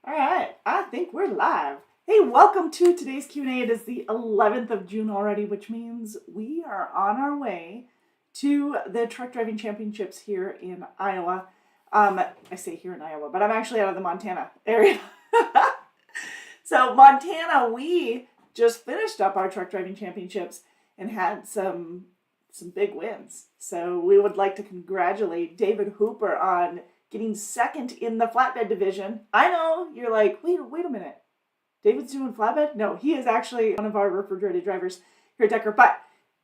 All right, I think we're live. Hey, welcome to today's Q&A. It is the 11th of June already, which means we are on our way to the Truck Driving Championships here in Iowa. I say here in Iowa, but I'm actually out of the Montana area. So Montana, we just finished up our Truck Driving Championships and had some big wins. So we would like to congratulate David Hooper on getting second in the flatbed division. I know you're like, wait a minute. David's doing flatbed? No, he is actually one of our refrigerated drivers here at Decker, but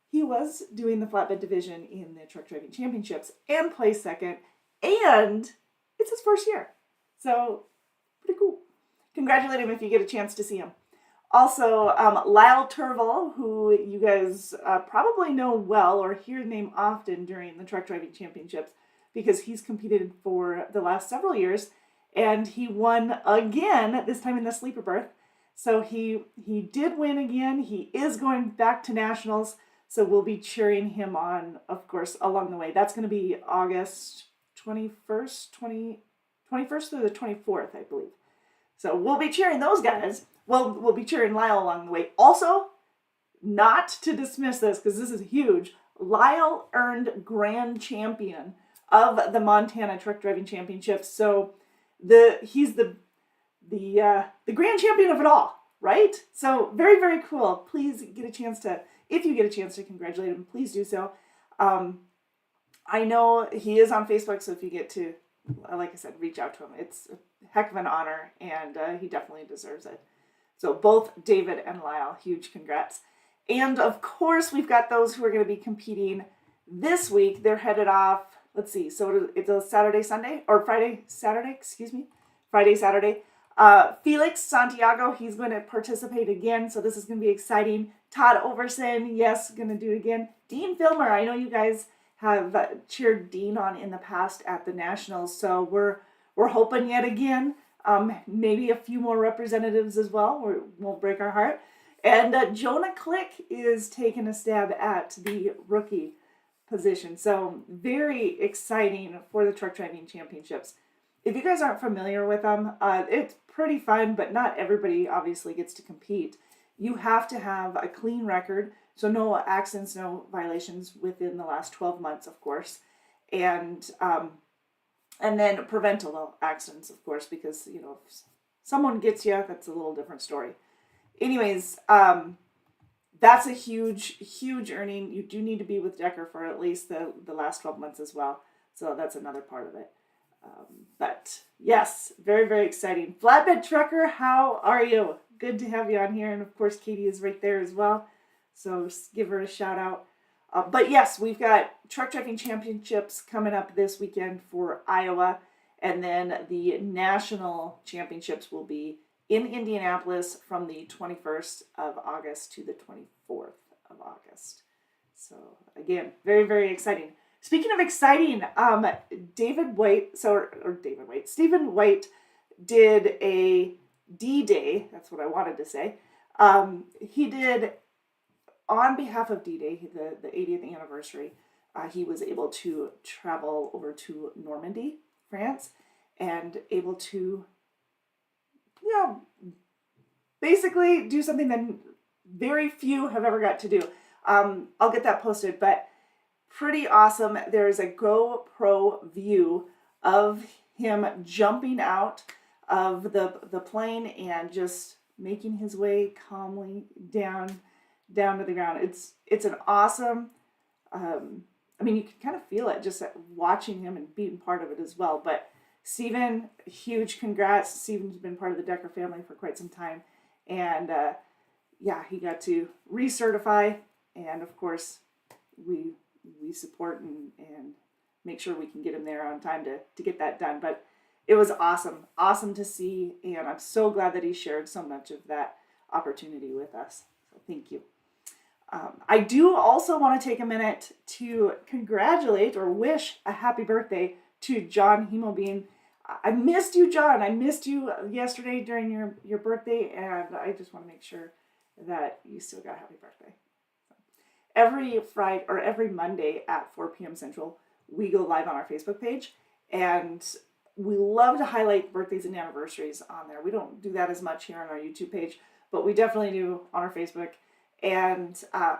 he was doing the flatbed division in the Truck Driving Championships and placed second, and it's his first year. So, pretty cool. Congratulate him if you get a chance to see him. Also, Lyle Turville, who you guys probably know well or hear the name often during the Truck Driving Championships, because he's competed for the last several years, and he won again, this time in the sleeper berth. So he did win again. He is going back to nationals, so we'll be cheering him on, of course, along the way. That's going to be August 21st, 21st through the 24th, I believe. So we'll be cheering those guys. Well, we'll be cheering Lyle along the way. Also, not to dismiss this, because this is huge, Lyle earned grand champion of the Montana Truck Driving Championships. So he's the grand champion of it all, right? So very, very cool. Please get a chance to, if you get a chance to congratulate him, please do so. I know he is on Facebook, so if you get to, like I said, reach out to him. It's a heck of an honor, and he definitely deserves it. So both David and Lyle, huge congrats. And of course, we've got those who are going to be competing this week. They're headed off, let's see, so it's a Friday, Saturday. Felix Santiago, he's going to participate again, so this is going to be exciting. Todd Overson, yes, going to do it again. Dean Filmer, I know you guys have cheered Dean on in the past at the Nationals, so we're hoping yet again. Maybe a few more representatives as well. We won't break our heart. And Jonah Click is taking a stab at the rookie position. So very exciting for the Truck Driving Championships. If you guys aren't familiar with them, it's pretty fun, but not everybody obviously gets to compete. You have to have a clean record, so no accidents, no violations within the last 12 months, of course. And then preventable accidents, of course, because, if someone gets you, that's a little different story. Anyways, that's a huge, huge earning. You do need to be with Decker for at least the last 12 months as well. So that's another part of it. But yes, very, very exciting. Flatbed Trucker, how are you? Good to have you on here. And of course, Katie is right there as well. So give her a shout out. But yes, we've got Truck Driving Championships coming up this weekend for Iowa. And then the National Championships will be in Indianapolis from the 21st of August to the 24th of August. So again, very, very exciting. Speaking of exciting, Stephen White did a D-Day. That's what I wanted to say. He did, on behalf of D-Day, the 80th anniversary, he was able to travel over to Normandy, France, and able to, basically do something that very few have ever got to do. I'll get that posted, but pretty awesome. There's a GoPro view of him jumping out of the plane and just making his way calmly down to the ground. It's an awesome, you can kind of feel it just watching him and being part of it as well. But Stephen, huge congrats. Stephen's been part of the Decker family for quite some time. And he got to recertify. And of course, we support and make sure we can get him there on time to get that done. But it was awesome to see. And I'm so glad that he shared so much of that opportunity with us. So thank you. I do also want to take a minute to congratulate or wish a happy birthday to John Hemobean. I missed you, John. I missed you yesterday during your birthday, and I just want to make sure that you still got a happy birthday. Every Friday or every Monday at 4 p.m. Central, we go live on our Facebook page, and we love to highlight birthdays and anniversaries on there. We don't do that as much here on our YouTube page, but we definitely do on our Facebook. And I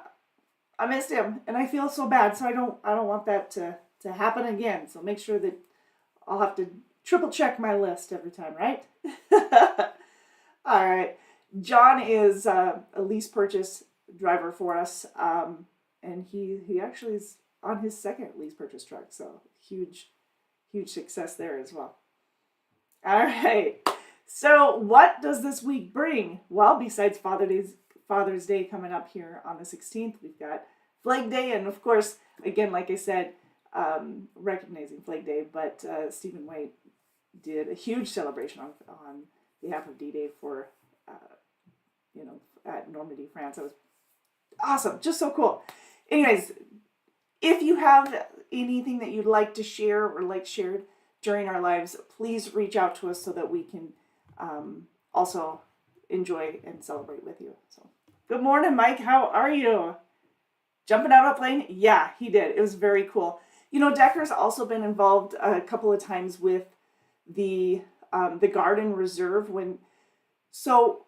missed him, and I feel so bad. So I don't want that to happen again. So make sure that I'll have to triple check my list every time, right? All right. John is a lease purchase driver for us, and he actually is on his second lease purchase truck. So huge success there as well. All right. So what does this week bring? Well, besides Father's Day coming up here on the 16th, we've got Flag Day, and of course, again, like I said, recognizing Flag Day, but Stephen White did a huge celebration on behalf of D-Day for, at Normandy, France. That was awesome. Just so cool. Anyways, if you have anything that you'd like to share or like shared during our lives, please reach out to us so that we can also enjoy and celebrate with you. So, good morning, Mike. How are you? Jumping out of a plane? Yeah, he did. It was very cool. Decker's also been involved a couple of times with the Garden Reserve. So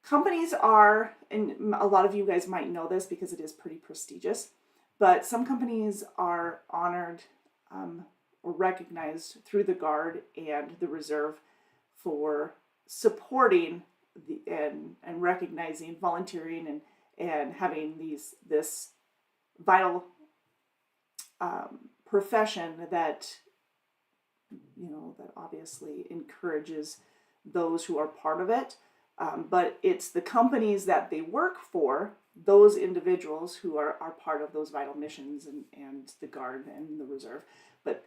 companies are, and a lot of you guys might know this because it is pretty prestigious, but some companies are honored or recognized through the Guard and the Reserve for supporting and recognizing volunteering and having this vital profession that that obviously encourages those who are part of it. But it's the companies that they work for, those individuals who are part of those vital missions and the Guard and the Reserve. But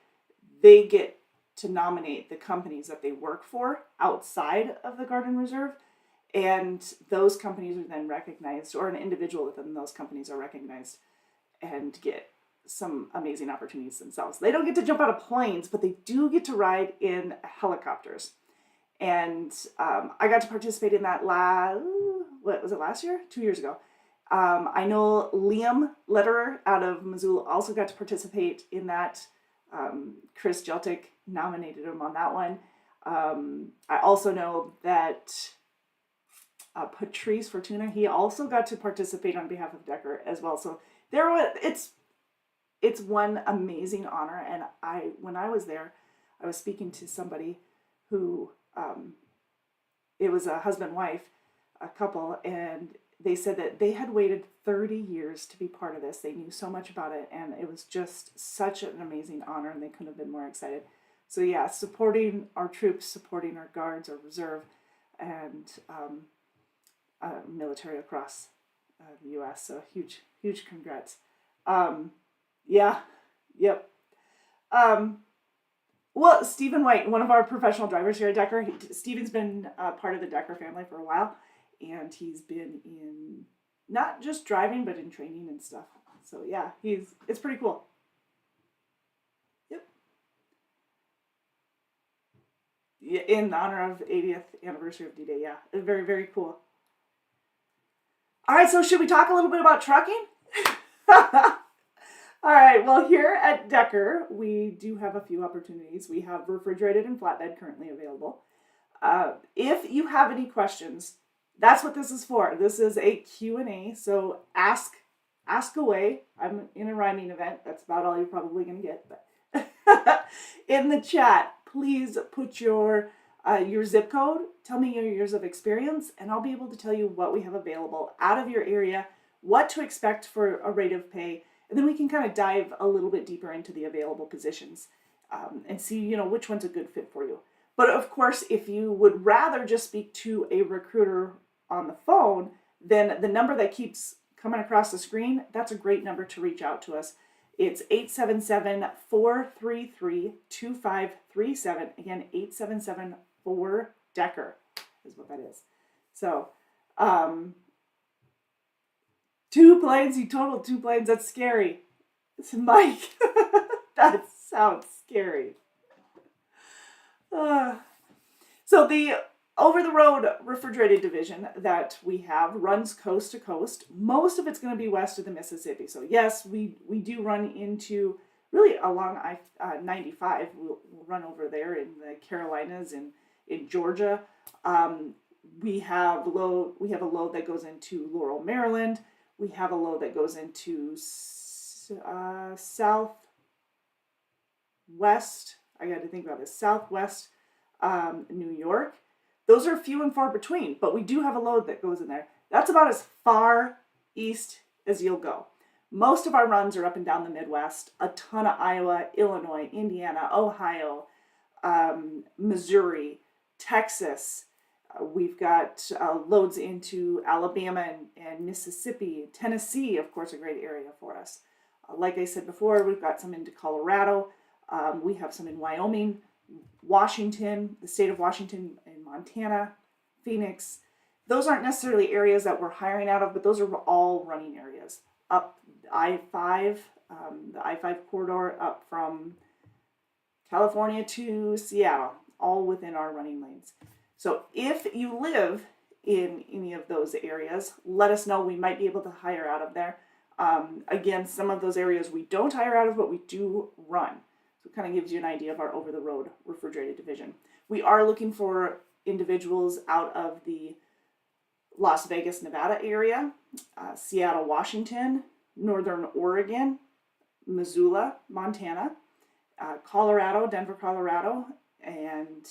they get to nominate the companies that they work for outside of the Guard and Reserve. And those companies are then recognized, or an individual within those companies are recognized and get some amazing opportunities themselves. They don't get to jump out of planes, but they do get to ride in helicopters. And I got to participate in that last year? 2 years ago. I know Liam Lederer out of Missoula also got to participate in that. Chris Jeltic nominated him on that one. I also know that Patrice Fortuna, he also got to participate on behalf of Decker as well. So it's one amazing honor. And when I was there, I was speaking to somebody who, it was a husband-wife, a couple, and they said that they had waited 30 years to be part of this. They knew so much about it, and it was just such an amazing honor, and they couldn't have been more excited. So yeah, supporting our troops, supporting our Guards, our Reserve, and military across the U.S. So huge congrats. Yep. Well, Stephen White, one of our professional drivers here at Decker, Stephen's been part of the Decker family for a while, and he's been in not just driving, but in training and stuff. So yeah, it's pretty cool. Yep. Yeah, in honor of the 80th anniversary of D-Day, yeah. Very, very cool. All right, so should we talk a little bit about trucking? All right, well, here at Decker, we do have a few opportunities. We have refrigerated and flatbed currently available. If you have any questions, that's what this is for. This is a Q&A, so ask away. I'm in a rhyming event. That's about all you're probably going to get. But in the chat, please put your zip code, tell me your years of experience, and I'll be able to tell you what we have available out of your area, what to expect for a rate of pay, and then we can kind of dive a little bit deeper into the available positions and see, which one's a good fit for you. But of course, if you would rather just speak to a recruiter on the phone, then the number that keeps coming across the screen, that's a great number to reach out to us. It's 877-433-2537. Again, 877-4-DECKER is what that is. So, 2 planes, you totaled 2 planes. That's scary. It's Mike. That sounds scary. So the over-the-road refrigerated division that we have runs coast to coast. Most of it's going to be west of the Mississippi. So yes, we do run into really along I-95. We'll run over there in the Carolinas and in Georgia. We have a load that goes into Laurel, Maryland. We have a load that goes into southwest. I got to think about this. Southwest New York. Those are few and far between, but we do have a load that goes in there. That's about as far east as you'll go. Most of our runs are up and down the Midwest. A ton of Iowa, Illinois, Indiana, Ohio, Missouri, Texas. We've got loads into Alabama and Mississippi. Tennessee, of course, a great area for us. Like I said before, we've got some into Colorado. We have some in Wyoming, Washington, the state of Washington, and Montana, Phoenix. Those aren't necessarily areas that we're hiring out of, but those are all running areas. Up I-5, the I-5 corridor up from California to Seattle, all within our running lanes. So if you live in any of those areas, let us know. We might be able to hire out of there. Again, some of those areas we don't hire out of, but we do run. So it kind of gives you an idea of our over-the-road refrigerated division. We are looking for individuals out of the Las Vegas, Nevada area, Seattle, Washington, Northern Oregon, Missoula, Montana, Colorado, Denver, Colorado, and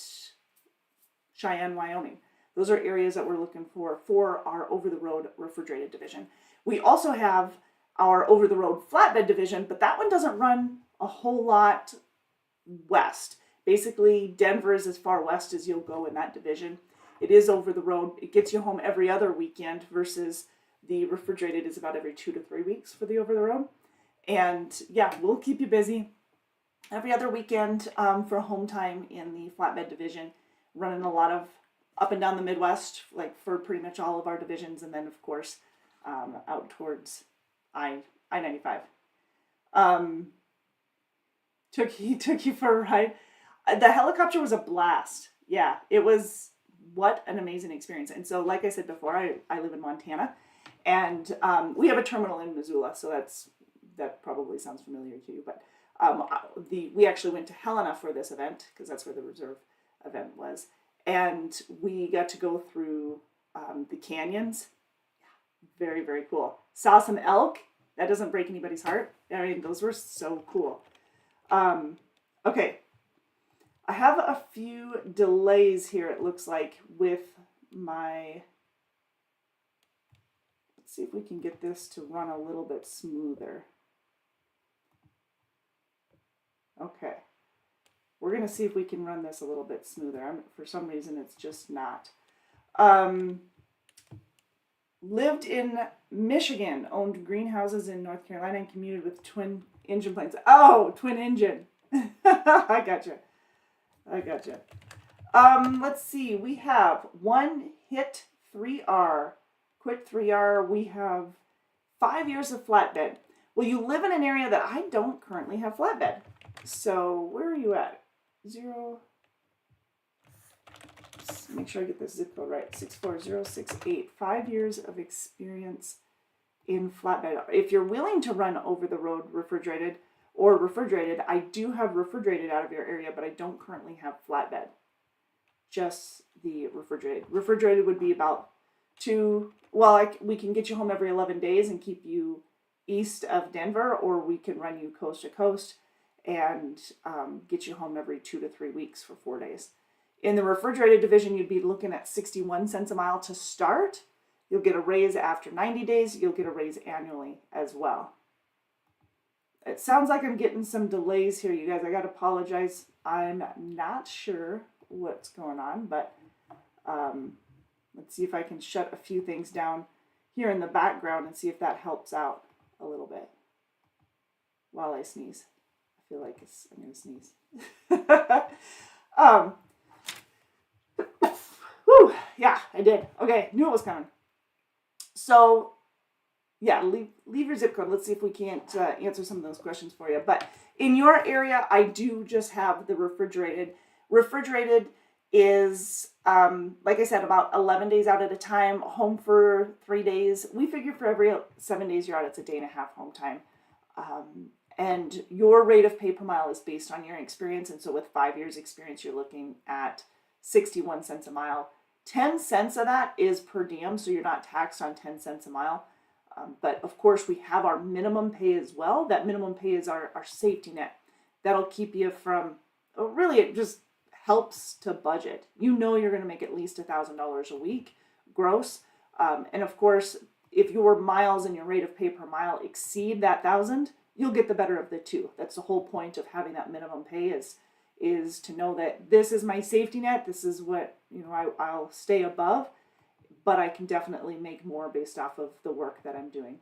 Cheyenne, Wyoming. Those are areas that we're looking for our over-the-road refrigerated division. We also have our over-the-road flatbed division, but that one doesn't run a whole lot west. Basically, Denver is as far west as you'll go in that division. It is over the road. It gets you home every other weekend versus the refrigerated is about every 2 to 3 weeks for the over the road. And yeah, we'll keep you busy every other weekend for home time in the flatbed division, running a lot of up and down the Midwest, like for pretty much all of our divisions. And then of course, out towards I-95. Took you for a ride. The helicopter was a blast. Yeah, it was. What an amazing experience. And so, like I said before, I live in Montana, and we have a terminal in Missoula, so that probably sounds familiar to you. But we actually went to Helena for this event because that's where the reserve event was, and we got to go through the canyons. Very, very cool. Saw some elk. That doesn't break anybody's heart. I mean, those were so cool. Okay. I have a few delays here, it looks like, with my... Let's see if we can get this to run a little bit smoother. Okay. We're going to see if we can run this a little bit smoother. For some reason, it's just not. Lived in Michigan, owned greenhouses in North Carolina, and commuted with twin engine planes. Oh, twin engine. I gotcha. Let's see. We have one hit 3R, quit 3R. We have 5 years of flatbed. Well, you live in an area that I don't currently have flatbed. So where are you at? 0. Let's make sure I get this zip code right. 64068. 5 years of experience in flatbed. If you're willing to run over the road refrigerated, I do have refrigerated out of your area, but I don't currently have flatbed. Just the refrigerated. Refrigerated would be about we can get you home every 11 days and keep you east of Denver, or we can run you coast to coast and get you home every 2 to 3 weeks for 4 days. In the refrigerated division, you'd be looking at 61 cents a mile to start. You'll get a raise after 90 days. You'll get a raise annually as well. It sounds like I'm getting some delays here, you guys. I got to apologize. I'm not sure what's going on, but let's see if I can shut a few things down here in the background and see if that helps out a little bit while I sneeze. I feel like I'm going to sneeze. Whew, yeah, I did. Okay, knew it was coming. So... yeah, leave your zip code. Let's see if we can't answer some of those questions for you. But in your area, I do just have the refrigerated. Refrigerated is, like I said, about 11 days out at a time, home for 3 days. We figure for every 7 days you're out, it's a day and a half home time. And your rate of pay per mile is based on your experience. And so with 5 years experience, you're looking at 61 cents a mile. 10 cents of that is per diem, so you're not taxed on 10 cents a mile. But of course, we have our minimum pay as well. That minimum pay is our safety net. That'll keep you from, really, it just helps to budget. You know you're going to make at least $1,000 a week gross. And of course, if your miles and your rate of pay per mile exceed that 1,000, you'll get the better of the two. That's the whole point of having that minimum pay is to know that this is my safety net. This is what, I'll stay above, but I can definitely make more based off of the work that I'm doing.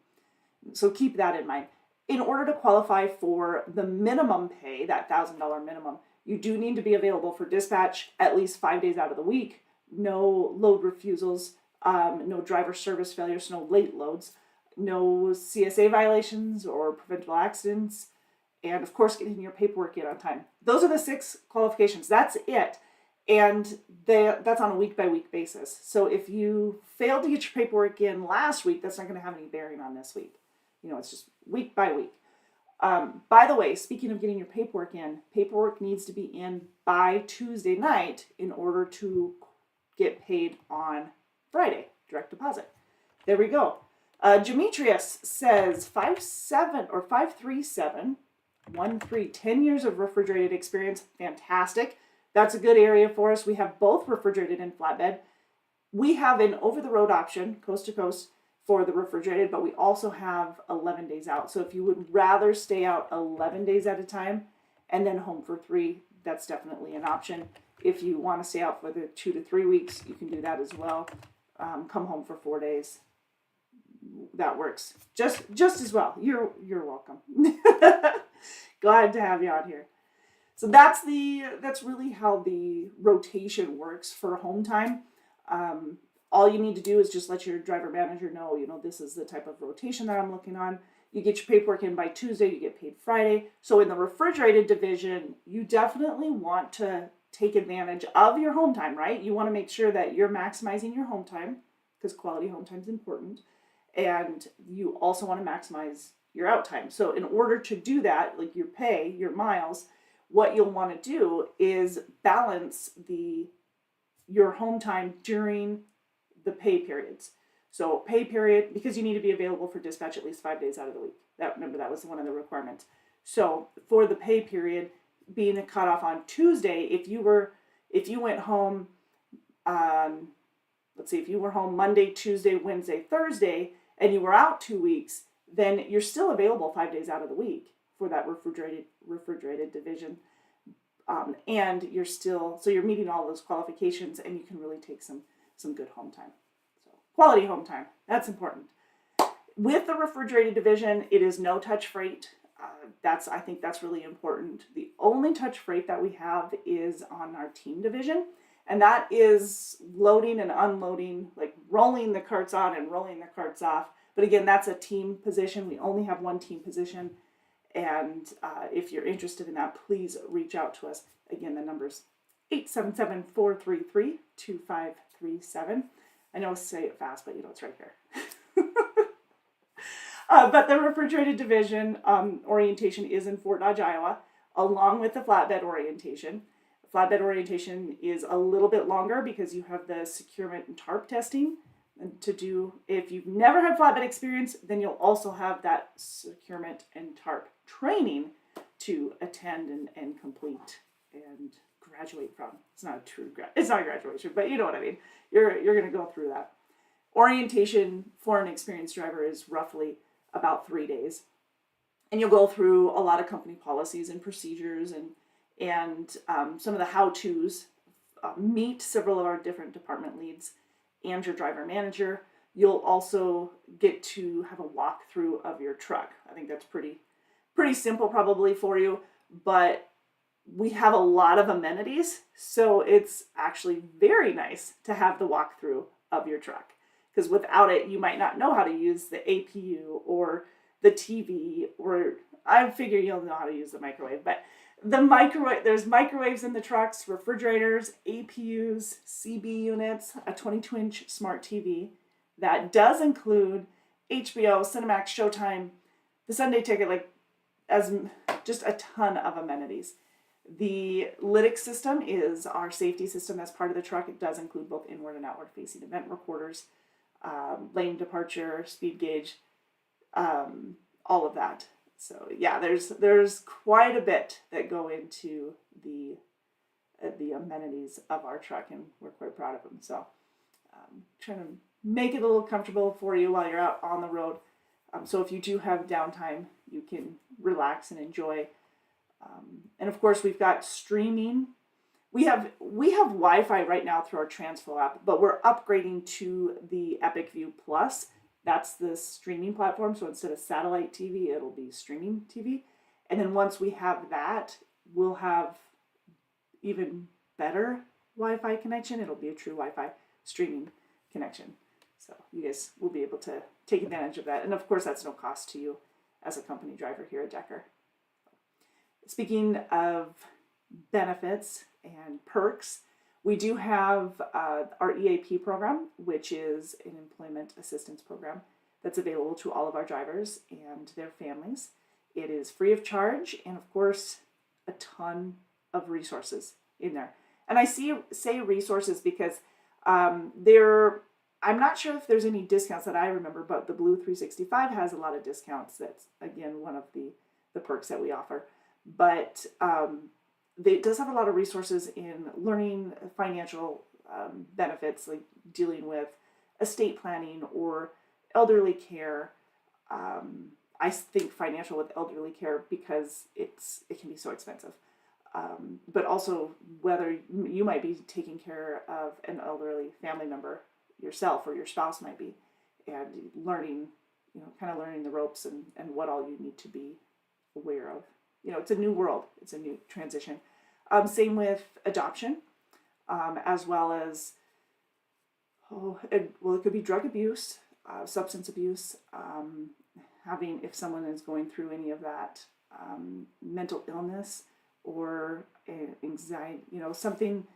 So keep that in mind. In order to qualify for the minimum pay, that $1,000 minimum, you do need to be available for dispatch at least 5 days out of the week. No load refusals, no driver service failures, no late loads, no CSA violations or preventable accidents, and of course getting your paperwork in on time. Those are the 6 qualifications. That's it. And that's on a week-by-week basis. So if you failed to get your paperwork in last week, that's not going to have any bearing on this week. It's just week by week. By the way, speaking of getting your paperwork in, paperwork needs to be in by Tuesday night in order to get paid on Friday, direct deposit. There we go. Demetrius says 53713, 10 years of refrigerated experience. Fantastic. That's a good area for us. We have both refrigerated and flatbed. We have an over-the-road option, coast to coast, for the refrigerated, but we also have 11 days out. So if you would rather stay out 11 days at a time and then home for 3, that's definitely an option. If you want to stay out for the 2 to 3 weeks, you can do that as well. Come home for 4 days. That works just as well. You're welcome. Glad to have you on here. So that's really how the rotation works for home time. All you need to do is just let your driver manager know, this is the type of rotation that I'm looking on. You get your paperwork in by Tuesday, you get paid Friday. So in the refrigerated division, you definitely want to take advantage of your home time, right? You want to make sure that you're maximizing your home time because quality home time is important. And you also want to maximize your out time. So in order to do that, like your pay, your miles, what you'll want to do is balance your home time during the pay periods. So pay period, because you need to be available for dispatch at least 5 days out of the week. Remember, that was one of the requirements. So for the pay period, being a cutoff on Tuesday, if you went home, if you were home Monday, Tuesday, Wednesday, Thursday, and you were out 2 weeks, then you're still available 5 days out of the week for that refrigerated division. And you're meeting all those qualifications, and you can really take some good home time. So quality home time, that's important. With the refrigerated division, it is no touch freight. I think that's really important. The only touch freight that we have is on our team division, and that is loading and unloading, like rolling the carts on and rolling the carts off. But again, that's a team position. We only have one team position. And if you're interested in that, please reach out to us. Again, the number's 877-433-2537. I know I say it fast, but it's right here. But the refrigerated division orientation is in Fort Dodge, Iowa, along with the flatbed orientation. Flatbed orientation is a little bit longer because you have the securement and tarp testing to do. If you've never had flatbed experience, then you'll also have that securement and tarp training to attend and complete and graduate from. It's not graduation, but you know what I mean. You're going to go through that. Orientation for an experienced driver is roughly about 3 days. And you'll go through a lot of company policies and procedures and some of the how-tos, meet several of our different department leads and your driver manager. You'll also get to have a walkthrough of your truck. I think that's pretty simple probably for you, but we have a lot of amenities, so it's actually very nice to have the walkthrough of your truck, because without it, you might not know how to use the APU or the TV, or I figure you'll know how to use the microwave, but there's microwaves in the trucks, refrigerators, APUs, CB units, a 22-inch smart TV that does include HBO, Cinemax, Showtime, the Sunday Ticket, like as just a ton of amenities. The Lytx system is our safety system as part of the truck. It does include both inward and outward facing event recorders, lane departure, speed gauge, all of that. So yeah, there's quite a bit that go into the amenities of our truck, and we're quite proud of them. So trying to make it a little comfortable for you while you're out on the road. So if you do have downtime, you can relax and enjoy. And of course, we've got streaming. We have Wi-Fi right now through our Transflow app, but we're upgrading to the Epic View Plus. That's the streaming platform. So instead of satellite TV, it'll be streaming TV. And then once we have that, we'll have even better Wi-Fi connection. It'll be a true Wi-Fi streaming connection. So you guys will be able to take advantage of that. And of course, that's no cost to you as a company driver here at Decker. Speaking of benefits and perks, we do have our EAP program, which is an employment assistance program that's available to all of our drivers and their families. It is free of charge, and of course, a ton of resources in there. And I say resources because I'm not sure if there's any discounts that I remember, but the Blue 365 has a lot of discounts. That's, again, one of the perks that we offer. But it does have a lot of resources in learning financial benefits, like dealing with estate planning or elderly care. I think financial with elderly care because it can be so expensive. But also whether you might be taking care of an elderly family member yourself, or your spouse might be, and learning, kind of learning the ropes and what all you need to be aware of. It's a new world. It's a new transition. Same with adoption, as well as, it could be drug abuse, substance abuse, if someone is going through any of that, mental illness or anxiety, something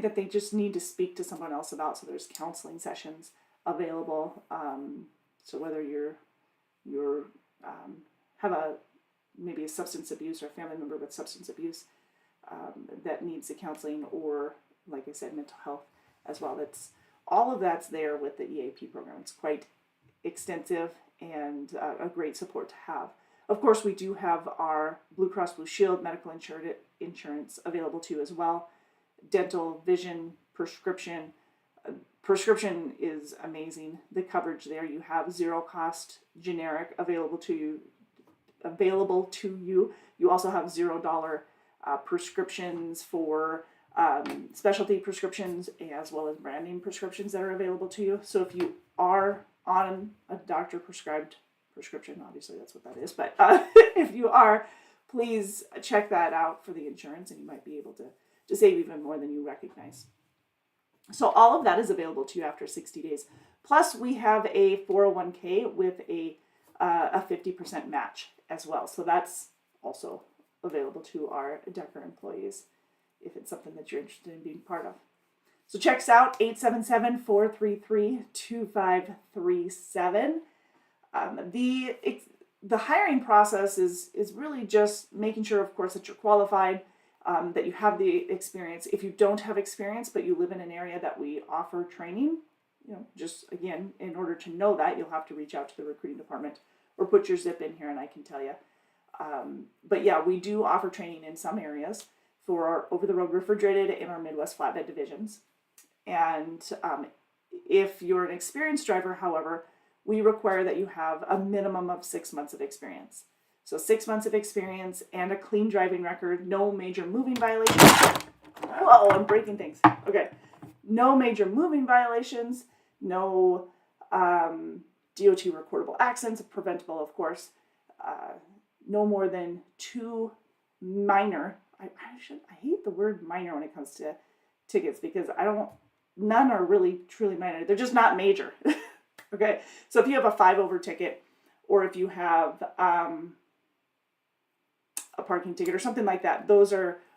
that they just need to speak to someone else about. So there's counseling sessions available. So whether you're have maybe a substance abuse or a family member with substance abuse that needs the counseling, or like I said, mental health as well. All of that's there with the EAP program. It's quite extensive and a great support to have. Of course, we do have our Blue Cross Blue Shield medical insurance available to you as well. Dental, vision, prescription. Prescription is amazing. The coverage there, you have zero cost generic available to you. You also have $0 prescriptions for specialty prescriptions, as well as branding prescriptions that are available to you. So if you are on a doctor prescribed prescription, obviously that's what that is, but if you are, please check that out for the insurance, and you might be able to save even more than you recognize. So all of that is available to you after 60 days. Plus, we have a 401k with a 50% match as well. So that's also available to our Decker employees if it's something that you're interested in being part of. So check us out, 877-433-2537. The hiring process is really just making sure, of course, that you're qualified, that you have the experience. If you don't have experience, but you live in an area that we offer training, just again, in order to know that, you'll have to reach out to the recruiting department or put your zip in here and I can tell you. But yeah, we do offer training in some areas for our over-the-road refrigerated and our Midwest flatbed divisions. And if you're an experienced driver, however, we require that you have a minimum of 6 months of experience. So 6 months of experience and a clean driving record, no major moving violations. Whoa, I'm breaking things. Okay. No major moving violations, no DOT recordable accidents, preventable, of course. No more than 2 minor, I hate the word minor when it comes to tickets, because none are really truly minor. They're just not major. Okay, so if you have a 5-over ticket, or if you have a parking ticket or something like that, those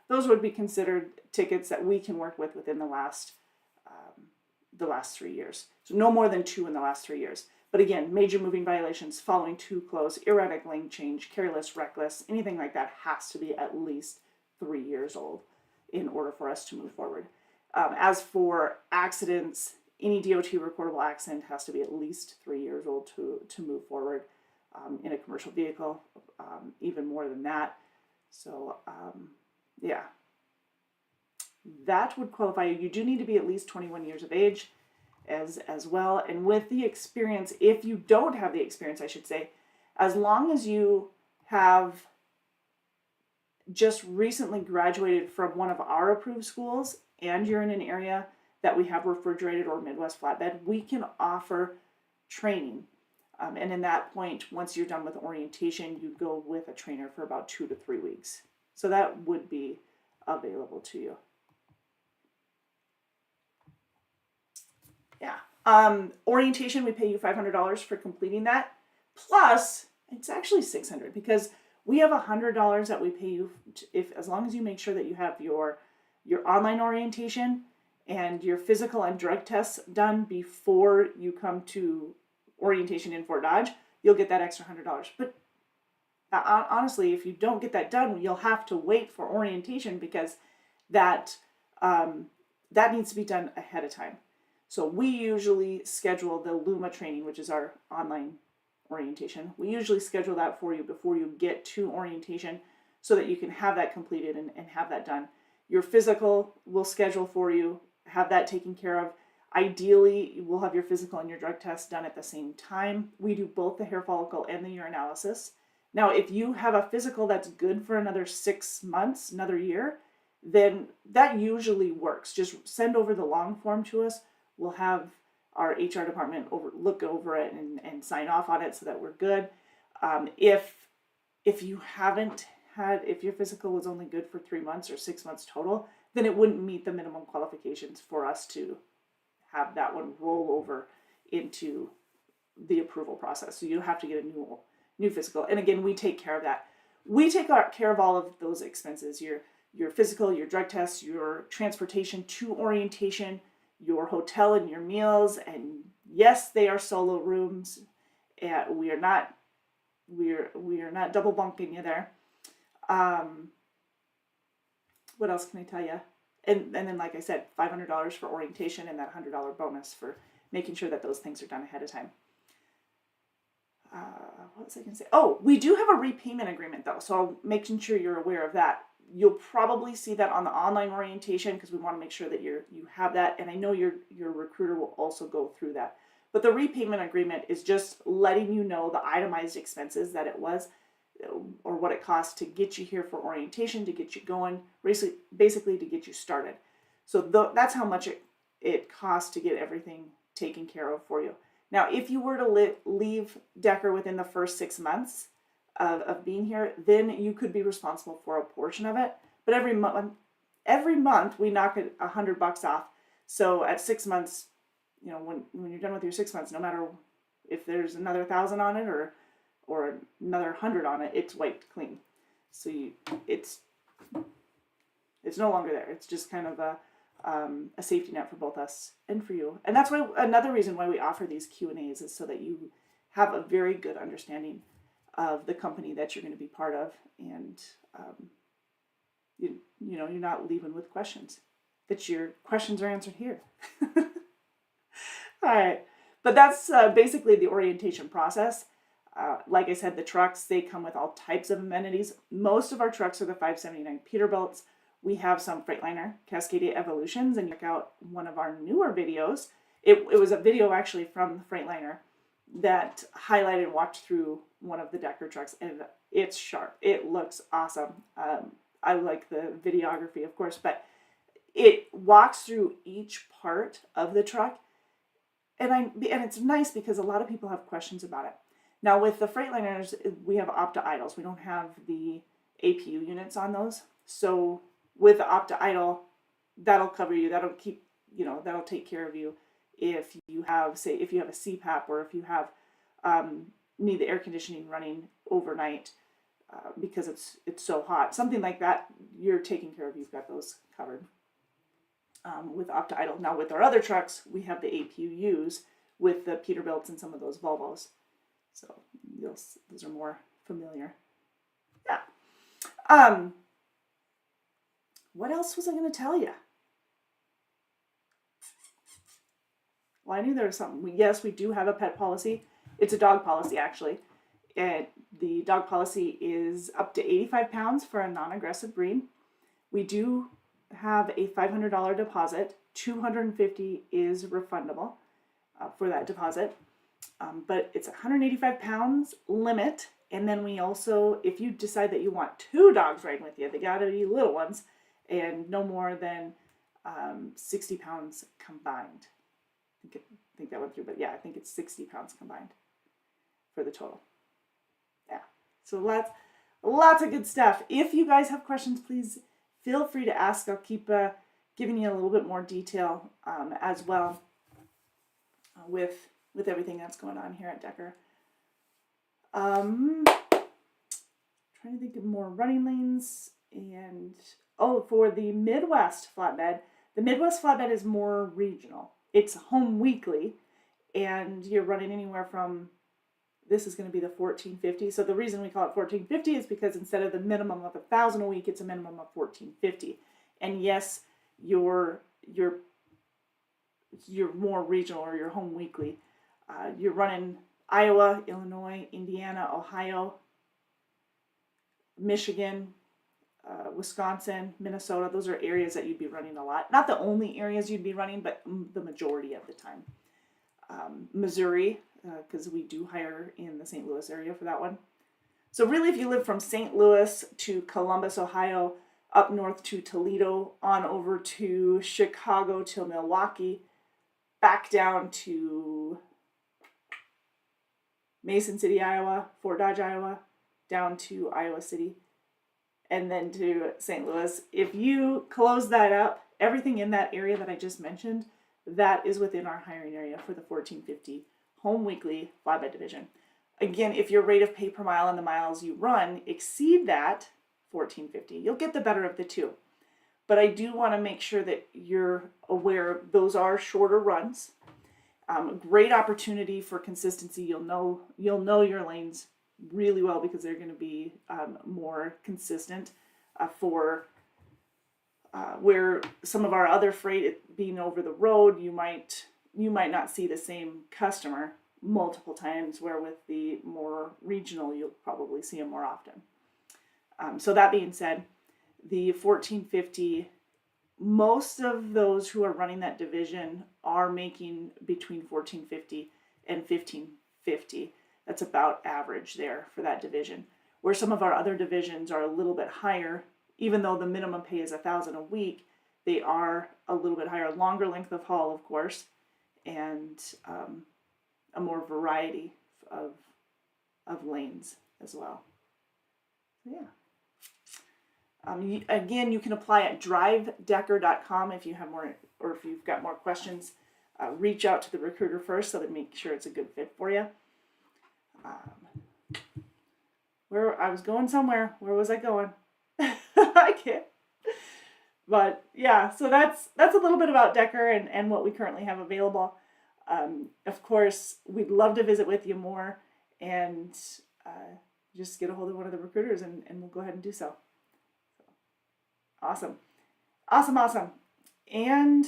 would be considered tickets that we can work within the last 3 years. So no more than 2 in the last 3 years. But again, major moving violations, following too close, erratic lane change, careless, reckless, anything like that has to be at least 3 years old in order for us to move forward. As for accidents, any DOT recordable accident has to be at least 3 years old to move forward. In a commercial vehicle, even more than that. So, yeah, that would qualify you. You do need to be at least 21 years of age as well. And with the experience, if you don't have the experience, I should say, as long as you have just recently graduated from one of our approved schools and you're in an area that we have refrigerated or Midwest flatbed, we can offer training. And in that point, once you're done with orientation, you'd go with a trainer for about 2 to 3 weeks. So that would be available to you. Yeah. Orientation, we pay you $500 for completing that. Plus, it's actually $600 because we have $100 that we pay you as long as you make sure that you have your online orientation and your physical and drug tests done before you come to orientation in Fort Dodge, you'll get that extra $100. But honestly, if you don't get that done, you'll have to wait for orientation because that needs to be done ahead of time. So we usually schedule the LUMA training, which is our online orientation. We usually schedule that for you before you get to orientation so that you can have that completed and have that done. Your physical we'll schedule for you, have that taken care of. Ideally, we'll have your physical and your drug test done at the same time. We do both the hair follicle and the urinalysis. Now, if you have a physical that's good for another 6 months, another year, then that usually works. Just send over the long form to us. We'll have our HR department look over it and sign off on it so that we're good. If you haven't if your physical was only good for 3 months or 6 months total, then it wouldn't meet the minimum qualifications for us to have that one roll over into the approval process. So you have to get a new physical. And again, we take care of that. We take care of all of those expenses, your physical, your drug tests, your transportation to orientation, your hotel and your meals. And yes, they are solo rooms. And we are not double bunking you there. What else can I tell you? And then, like I said, $500 for orientation and that $100 bonus for making sure that those things are done ahead of time. What was I going to say? Oh, we do have a repayment agreement, though, so making sure you're aware of that. You'll probably see that on the online orientation because we want to make sure that you have that, and I know your recruiter will also go through that. But the repayment agreement is just letting you know the itemized expenses that it was, or what it costs to get you here for orientation, to get you going, basically to get you started. So that's how much it costs to get everything taken care of for you. Now, if you were to leave Decker within the first 6 months of being here, then you could be responsible for a portion of it. But every month we knock $100 off. So at 6 months, when you're done with your 6 months, no matter if there's another 1,000 on it or another 100 on it, it's wiped clean. So it's no longer there. It's just kind of a safety net for both us and for you. And that's why another reason why we offer these Q&As is so that you have a very good understanding of the company that you're going to be part of, and you're not leaving with questions. That your questions are answered here. All right, but that's basically the orientation process. Like I said, the trucks, they come with all types of amenities. Most of our trucks are the 579 Peterbilts. We have some Freightliner Cascadia Evolutions, and check out one of our newer videos. It was a video actually from the Freightliner that highlighted and walked through one of the Decker trucks, and it's sharp. It looks awesome. I like the videography, of course, but it walks through each part of the truck, and it's nice because a lot of people have questions about it. Now with the Freightliners, we have Opta Idles. We don't have the APU units on those, so with the Opta Idle, that'll cover you. That'll take care of you if you have, say, if you have a CPAP, or if you have need the air conditioning running overnight because it's so hot. Something like that, you're taken care of. You've got those covered with Opta Idle. Now with our other trucks, we have the APUs, with the Peterbilts and some of those Volvos. So those are more familiar. Yeah. What else was I going to tell you? Well, I knew there was something. Yes, we do have a pet policy. It's a dog policy, actually. And the dog policy is up to 85 pounds for a non-aggressive breed. We do have a $500 deposit. $250 is refundable for that deposit. But it's 185 pounds limit. And then we also, if you decide that you want 2 dogs riding with you, they gotta be little ones and no more than 60 pounds combined. I think that went through, but yeah, I think it's 60 pounds combined for the total. Yeah, so lots of good stuff. If you guys have questions, please feel free to ask. I'll keep giving you a little bit more detail as well with everything that's going on here at Decker. Trying to think of more running lanes. And for the Midwest flatbed, the Midwest flatbed is more regional. It's home weekly, and you're running anywhere from, this is going to be the 1450. So the reason we call it 1450 is because instead of the minimum of 1,000 a week, it's a minimum of 1450. And yes, you're more regional, or you're home weekly. You're running Iowa, Illinois, Indiana, Ohio, Michigan, Wisconsin, Minnesota. Those are areas that you'd be running a lot. Not the only areas you'd be running, but the majority of the time. Missouri, because we do hire in the St. Louis area for that one. So really, if you live from St. Louis to Columbus, Ohio, up north to Toledo, on over to Chicago to Milwaukee, back down to Mason City, Iowa, Fort Dodge, Iowa, down to Iowa City, and then to St. Louis. If you close that up, everything in that area that I just mentioned, that is within our hiring area for the 1450 home weekly flatbed division. Again, if your rate of pay per mile and the miles you run exceed that 1450, you'll get the better of the two. But I do want to make sure that you're aware those are shorter runs. Great opportunity for consistency. You'll know your lanes really well because they're going to be more consistent for where some of our other freight being over the road, you might not see the same customer multiple times, where with the more regional, you'll probably see them more often. So that being said, the 1450, most of those who are running that division are making between 1450 and 1550. That's about average there for that division. Where some of our other divisions are a little bit higher, even though the minimum pay is 1,000 a week, they are a little bit higher, longer length of haul, of course, and a more variety of lanes as well. Yeah. Again, you can apply at drivedecker.com if you have more, or if you've got more questions. Reach out to the recruiter first so that make sure it's a good fit for you. Where I was going somewhere. Where was I going? I can't. But yeah, so that's a little bit about Decker and what we currently have available. Of course, we'd love to visit with you more, and just get a hold of one of the recruiters and we'll go ahead and do so. Awesome. And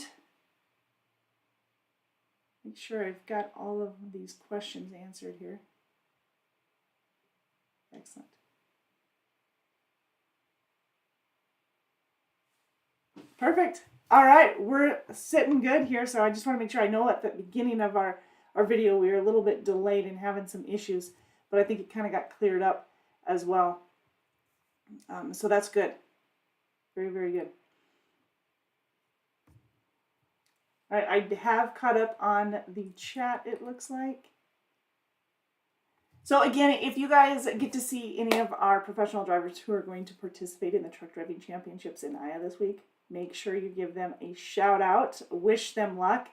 make sure I've got all of these questions answered here. Excellent. Perfect. All right, we're sitting good here, so I just want to make sure I know at the beginning of our video we were a little bit delayed and having some issues, but I think it kind of got cleared up as well. So that's good. Very, very good. All right, I have caught up on the chat, it looks like. So again, if you guys get to see any of our professional drivers who are going to participate in the Truck Driving Championships in Iowa this week, make sure you give them a shout out. Wish them luck.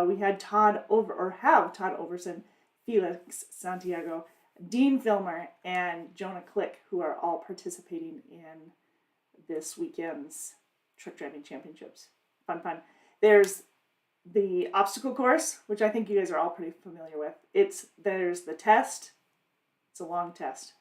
We had Todd Overson, Felix Santiago, Dean Filmer, and Jonah Click, who are all participating in this weekend's Truck Driving Championships. Fun. There's the obstacle course, which I think you guys are all pretty familiar with. There's the test. It's a long test.